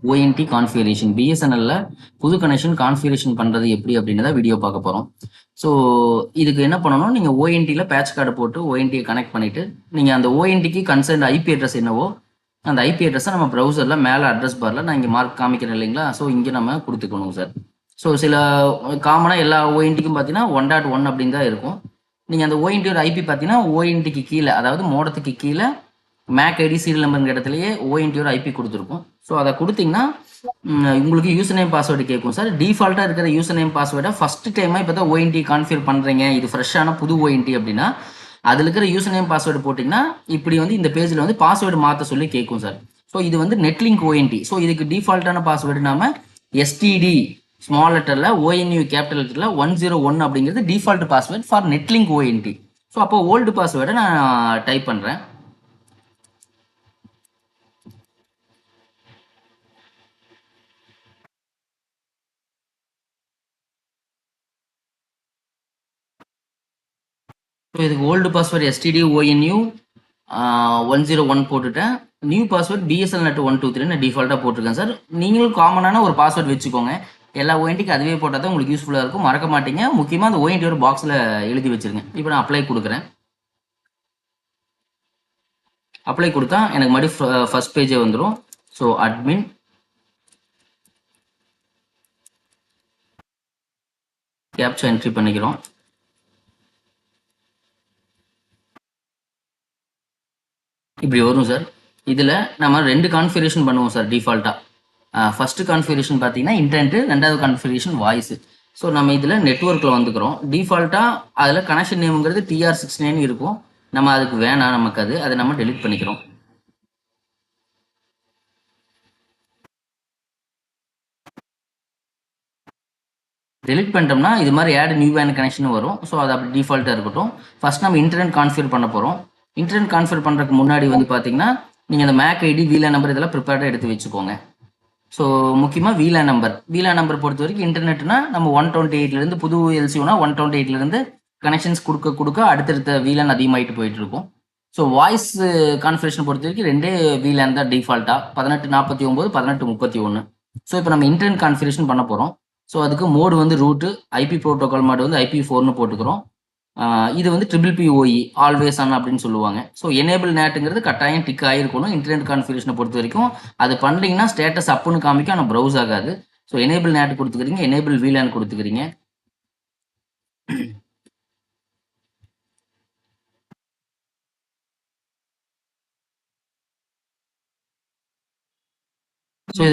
ONT configuration பிஎஸ்என்எல்ல புது connection configuration பண்ணுறது எப்படி அப்படின்னு தான் வீடியோ பார்க்க போகிறோம். ஸோ இதுக்கு என்ன பண்ணணும், நீங்கள் ஓஎன்டியில் பேட்ச் கார்டு போட்டு ஓஎன்டியை கனெக்ட் பண்ணிவிட்டு நீங்கள் அந்த ஓஎன்டிக்கு கன்சர்ன் ஐபி அட்ரஸ் என்னவோ அந்த ஐபி அட்ரஸை நம்ம ப்ரௌசரில் மேலே அட்ரஸ் பாரில் நான் இங்கே மார்க் காமிக்கிறேன் இல்லைங்களா, ஸோ இங்கே நம்ம கொடுத்துக்கணும் சார். ஸோ சில காமனாக எல்லா ஓஎன்டிக்கும் பார்த்தீங்கன்னா 1.1 அப்படின்னு தான் இருக்கும். நீங்கள் அந்த ஓஎன்டியோட ஐபி பார்த்தீங்கன்னா ஓஎன்டிக்கு கீழே, அதாவது மோடத்துக்கு கீழே மேக் ஐடி சீரியல் நம்பருங்கிற இடத்துலையே ஓஎன்டியோட ஐபி கொடுத்துருக்கும். ஸோ அதை கொடுத்தீங்கன்னா உங்களுக்கு யூசர் நேம் பாஸ்வேர்டு கேட்கும் சார். டிஃபால்ட்டாக இருக்கிற யூசர் நேம் பாஸ்வேர்டை ஃபஸ்ட்டு டைமாக இப்போ தான் ஓஎன்டி கான்ஃபிகர் பண்ணுறீங்க, இது ஃப்ரெஷ்ஷான புது ஓஎன்டி அப்படின்னா அதில் இருக்கிற யூசர் நேம் பாஸ்வேர்டு போட்டிங்கன்னா இப்படி வந்து இந்த பேஜில் வந்து பாஸ்வேர்டு மாற்ற சொல்லி கேட்கும் சார். ஸோ இது வந்து நெட்லிங்க் ஓஎன்டி. ஸோ இதுக்கு டிஃபால்ட்டான பாஸ்வேர்டு நாம எஸ்டிடி ஸ்மால் லெட்டரில் ஓஎன்யூ கேபிட்டல் லெட்டரில் 101 அப்படிங்கிறது default password for Netlink ONT. So அப்போ ஓல்டு பாஸ்வேர்டை நான் டைப் பண்ணுறேன். ஸோ இதுக்கு ஓல்டு பாஸ்வேர்டு எஸ்டிடி ஓஎன்யூ 101 போட்டுட்டேன். நியூ பாஸ்வேர்டு பிஎஸ்எல் நெட் 123 நான் டிஃபால்ட்டாக போட்டிருக்கேன் சார். நீங்களும் காமனான ஒரு பாஸ்வேர்டு வச்சுக்கோங்க. எல்லா ஓஎன்டிக்கு அதுவே போட்டால் தான் உங்களுக்கு யூஸ்ஃபுல்லாக இருக்கும், மறக்க மாட்டீங்க. முக்கியமாக அந்த ஓஎன்டியோட பாக்ஸில் எழுதி வச்சுருங்க. இப்போ நான் அப்ளை கொடுக்குறேன். அப்ளை கொடுத்தா எனக்கு மறுபடியும் ஃபர்ஸ்ட் பேஜே வந்துடும். ஸோ அட்மின் கேப்சா என்ட்ரி பண்ணிக்கிறோம். இப்படி வரும் சார். இதில் நம்ம 2 கான்ஃபிகரேஷன் பண்ணுவோம் சார் டிஃபால்ட்டாக. ஃபஸ்ட்டு கான்ஃபிகரேஷன் பார்த்தீங்கன்னா இன்டர்நெட்டு, 2வது கான்ஃபிகரேஷன் வாய்ஸு. ஸோ நம்ம இதில் நெட்ஒர்க்கில் வந்துக்கிறோம். டிஃபால்ட்டாக அதில் கனெக்ஷன் நேமுங்கிறது TR69 இருக்கும். நம்ம அதுக்கு வேணாம், நமக்கு அதை நம்ம டெலிட் பண்ணிக்கிறோம். டெலிட் பண்ணிட்டோம்னா இது மாதிரி ஆட் நியூ வேன் கனெக்ஷன் வரும். ஸோ அது அப்படி டிஃபால்ட்டாக இருக்கட்டும். ஃபஸ்ட் நம்ம இன்டர்நெட் கான்ஃபிகர் பண்ண போகிறோம். இன்டர்நெட் கான்ஃபிகர் பண்ணுறதுக்கு முன்னாடி வந்து பார்த்தீங்கன்னா நீங்கள் அந்த மேக் ஐடி VLAN நம்பர் இதெல்லாம் ப்ரிப்பேர்டாக எடுத்து வச்சுக்கோங்க. ஸோ முக்கியமாக VLAN நம்பர் பொறுத்த வரைக்கும் இன்டர்நெட்னா நம்ம 128லேருந்து புது எல்சிஓனா 128லேருந்து கனெக்ஷன்ஸ் கொடுக்க அடுத்தடுத்த VLAN அதிகமாகிட்டு போயிட்டு இருக்கும். ஸோ வாய்ஸ் கான்ஃபிகரேஷன் பொறுத்த வரைக்கும் 2 VLAN தான் டிஃபால்ட்டாக, 1849 1831. ஸோ இப்போ நம்ம இன்டர்நெட் கான்ஃபிகரேஷன் பண்ண போகிறோம். ஸோ அதுக்கு மோடு வந்து ரூட்டு, ஐபி ப்ரோட்டோகால் மோடு வந்து IP4ன்னு போட்டுக்கிறோம். இது வந்து PPPoE ஆல்வேஸ் ஆன் அப்படின்னு சொல்லுவாங்க. ஸோ எனேபிள் நேட்டுங்கிறது கட்டாயம் டிக் ஆகிருக்கணும். இன்டர்நெட் கான்ஃபிகரேஷனை பொறுத்த வரைக்கும் அது பண்ணுறீங்கன்னா ஸ்டேட்டஸ் அப்புன்னு காமிக்கும், ஆனால் ப்ரௌஸ் ஆகாது. ஸோ எனேபிள் நேட் கொடுத்துக்கிறீங்க, எனேபிள் VLAN கொடுத்துக்கிறீங்க.